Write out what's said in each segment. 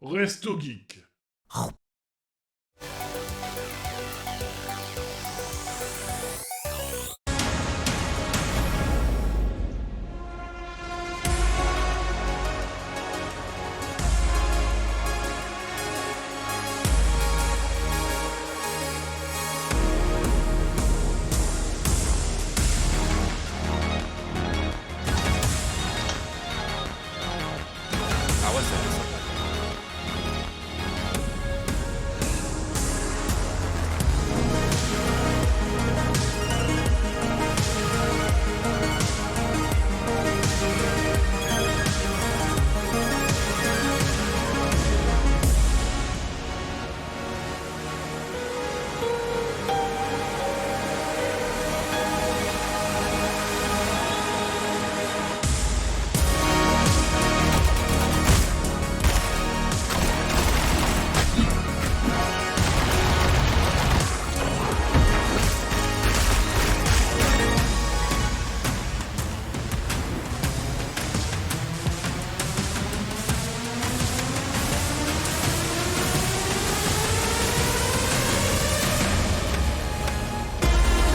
Resto Geek. Ah ouais, ça fait sympa.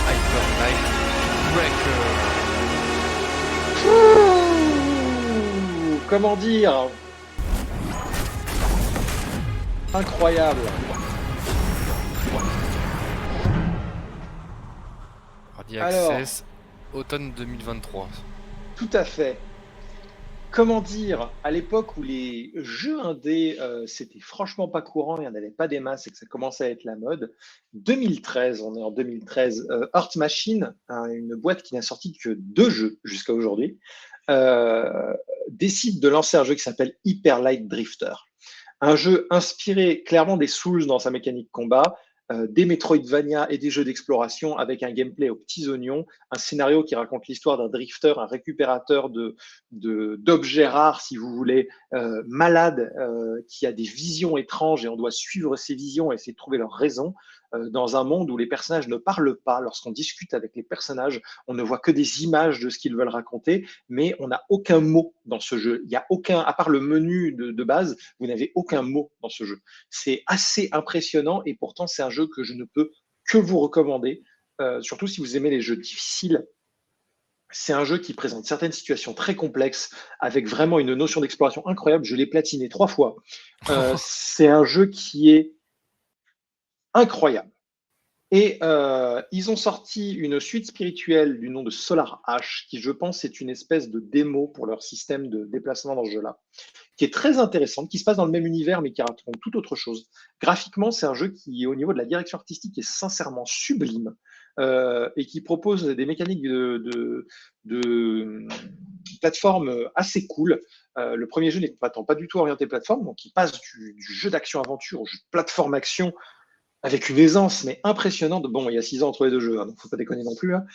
Hyper Light Breaker. Comment dire? Incroyable. Early Alors, Access, automne 2023. tout à fait. Comment dire? À l'époque où les jeux indés, c'était franchement pas courant, il n'y en avait pas des masses et que ça commençait à être la mode. 2013, on est en 2013, Heart Machine, une boîte qui n'a sorti que 2 jeux jusqu'à aujourd'hui, heu, décide de lancer un jeu qui s'appelle Hyper Light Drifter. Un jeu inspiré clairement des Souls dans sa mécanique combat, des Metroidvania et des jeux d'exploration avec un gameplay aux petits oignons, un scénario qui raconte l'histoire d'un drifter, un récupérateur d'objets rares, si vous voulez, malade, qui a des visions étranges et on doit suivre ces visions et essayer de trouver leur raison, dans un monde où les personnages ne parlent pas. Lorsqu'on discute avec les personnages, on ne voit que des images de ce qu'ils veulent raconter, mais on n'a aucun mot dans ce jeu. Il n'y a aucun, à part le menu de base, vous n'avez aucun mot dans ce jeu. C'est assez impressionnant et pourtant c'est un jeu que je ne peux que vous recommander, surtout si vous aimez les jeux difficiles. C'est un jeu qui présente certaines situations très complexes avec vraiment une notion d'exploration incroyable. Je l'ai platiné 3 fois. C'est un jeu qui est incroyable. Et ils ont sorti une suite spirituelle du nom de Solar Ash, qui je pense est une espèce de démo pour leur système de déplacement dans ce jeu-là, qui est très intéressante, qui se passe dans le même univers, mais qui raconte tout autre chose. Graphiquement, c'est un jeu qui, au niveau de la direction artistique, est sincèrement sublime et qui propose des mécaniques de plateforme assez cool. Le premier jeu n'est pas du tout orienté plateforme, donc il passe du jeu d'action-aventure au jeu de plateforme-action avec une aisance mais impressionnante. Bon, il y a 6 ans entre les 2 jeux, hein, donc faut pas déconner non plus. Hein.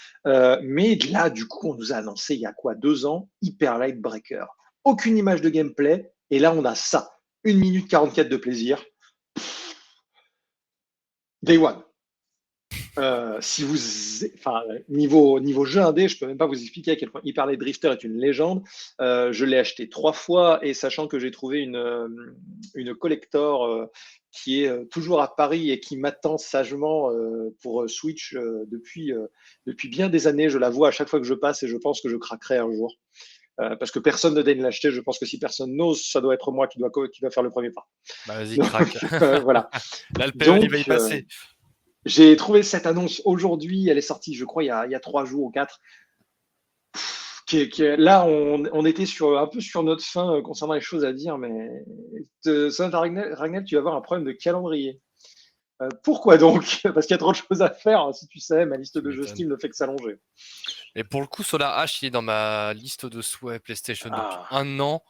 Mais là, du coup, on nous a annoncé il y a quoi, 2 ans, Hyper Light Breaker. Aucune image de gameplay, et là, on a ça. 1 minute 44 de plaisir. Day one. Si vous, enfin, niveau jeu indé, je peux même pas vous expliquer à quel point Hyper Light Drifter est une légende. Je l'ai acheté 3 fois et sachant que j'ai trouvé une collector qui est toujours à Paris et qui m'attend sagement pour Switch depuis bien des années. Je la vois à chaque fois que je passe et je pense que je craquerai un jour. Parce que personne ne daigne l'acheter. Je pense que si personne n'ose, ça doit être moi qui doit faire le premier pas. Bah vas-y, Donc craque. voilà. Là, le PE, il va y Donc, passer. j'ai trouvé cette annonce aujourd'hui. Elle est sortie, je crois, il y a 3 jours ou 4. Là, on était un peu sur notre fin concernant les choses à dire, mais Sonata Ragnel, tu vas avoir un problème de calendrier. Pourquoi donc? Parce qu'il y a trop de choses à faire. Hein, si tu sais, ma liste Tu de jeux m'étonnes. Steam ne fait que s'allonger. Et pour le coup, Solar Ash, il est dans ma liste de souhaits PlayStation depuis Ah. 1 an.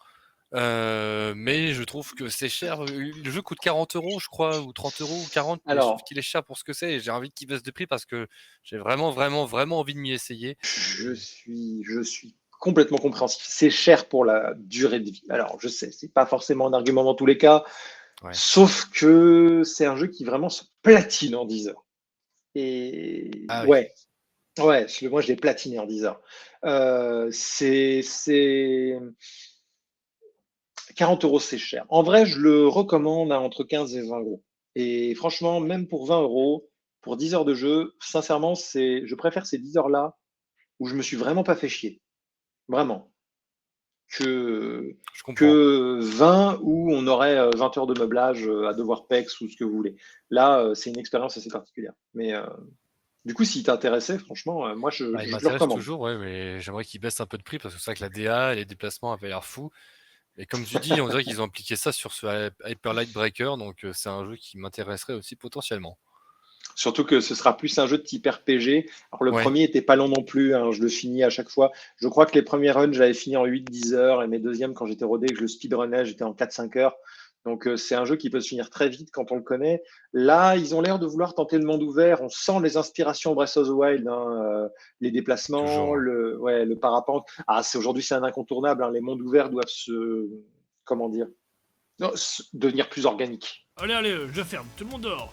Mais je trouve que c'est cher. Le jeu coûte 40 €, je crois, ou 30 € ou 40, mais je trouve Alors, qu'il est cher pour ce que c'est. Et j'ai envie qu'il baisse de prix parce que j'ai vraiment, vraiment, vraiment envie de m'y essayer. je suis complètement compréhensif. C'est cher pour la durée de vie. Alors, je sais, c'est pas forcément un argument dans tous les cas, Ouais. sauf que c'est un jeu qui vraiment se platine en 10 heures. Et Ah oui. ouais, ouais, moi je l'ai platiné en 10 heures. C'est 40 euros, c'est cher. En vrai, je le recommande à entre 15 et 20 euros. Et franchement, même pour 20 euros, pour 10 heures de jeu, sincèrement, je préfère ces 10 heures-là où je me suis vraiment pas fait chier. Vraiment. Que, Je comprends. que 20 où on aurait 20 heures de meublage à devoir PEX ou ce que vous voulez. Là, c'est une expérience assez particulière. Mais du coup, s'il t'intéressait, franchement, moi, Bah, il je le m'intéresse recommande. toujours, ouais, mais j'aimerais qu'ils baissent un peu de prix parce que c'est vrai que la DA et les déplacements avaient l'air fou. Et comme tu dis, on dirait qu'ils ont appliqué ça sur ce Hyper Light Breaker, donc c'est un jeu qui m'intéresserait aussi potentiellement. Surtout que ce sera plus un jeu de type RPG. Alors, le Ouais, premier était pas long non plus, hein, je le finis à chaque fois. Je crois que les premiers runs, j'avais fini en 8-10 heures et mes deuxièmes, quand j'étais rodé, que je le speedrunnais, j'étais en 4-5 heures. Donc, c'est un jeu qui peut se finir très vite quand on le connaît. Là, ils ont l'air de vouloir tenter le monde ouvert. On sent les inspirations Breath of the Wild, hein, les déplacements, toujours, hein. ouais, le parapente. Ah, aujourd'hui, c'est un incontournable, hein. Les mondes ouverts doivent comment dire, non, devenir plus organiques. Allez, allez, je ferme, tout le monde dehors.